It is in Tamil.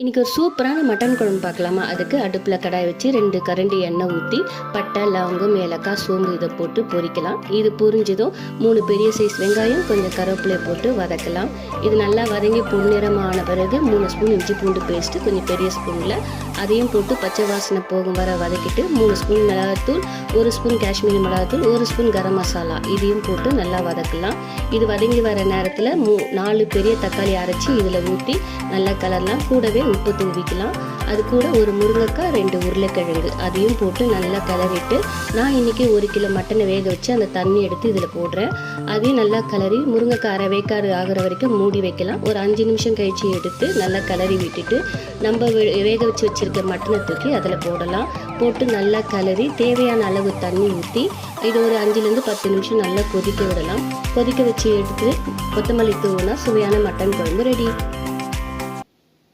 இன்றைக்கி ஒரு சூப்பரான மட்டன் குழம்பு பார்க்கலாமா. அதுக்கு அடுப்பில் கடாய் வச்சு 2 கரண்டி எண்ணெய் ஊற்றி பட்டை, லவங்கம், ஏலக்காய், சோம்பு இதை போட்டு பொரிக்கலாம். இது பொரிஞ்சதும் 3 பெரிய சைஸ் வெங்காயம், கொஞ்சம் கருவேப்பிலை போட்டு வதக்கலாம். இது நல்லா வதங்கி பொன்னிறமான பிறகு 3 ஸ்பூன் இஞ்சி பூண்டு பேஸ்ட்டு கொஞ்சம் பெரிய ஸ்பூனில் அதையும் போட்டு பச்சை வாசனை போகும் வர வதக்கிட்டு 3 ஸ்பூன் மிளகாத்தூள், 1 ஸ்பூன் காஷ்மீரி மிளகாத்தூள், 1 ஸ்பூன் கரம் மசாலா இதையும் போட்டு நல்லா வதக்கலாம். இது வதங்கி வர நேரத்தில் 4 பெரிய தக்காளி அரைச்சி இதில் ஊற்றி நல்லா கலரலாம். கூடவே உப்பு தூவிக்கலாம். அது கூட ஒரு முருங்கைக்காய், 2 உருளைக்கிழங்கு அதையும் போட்டு நல்லா கிளறிட்டு, நான் இன்றைக்கி 1 கிலோ மட்டனை வேக வச்சு அந்த தண்ணி எடுத்து இதில் போடுறேன். அதையும் நல்லா கிளறி முருங்கைக்காய் அரை வேக்காடு ஆகிற வரைக்கும் மூடி வைக்கலாம். ஒரு 5 நிமிஷம் கழிச்சு எடுத்து நல்லா கிளறி விட்டுட்டு நம்ம வேக வச்சு வச்சுருக்க மட்டனை தூக்கி அதில் போடலாம். போட்டு நல்லா கிளறி தேவையான அளவு தண்ணி ஊற்றி இது ஒரு 5லேருந்து 10 நிமிஷம் நல்லா கொதிக்க விடலாம். கொதிக்க வச்சு எடுத்து கொத்தமல்லி தூவினா சுவையான மட்டன் குழம்பு ரெடி.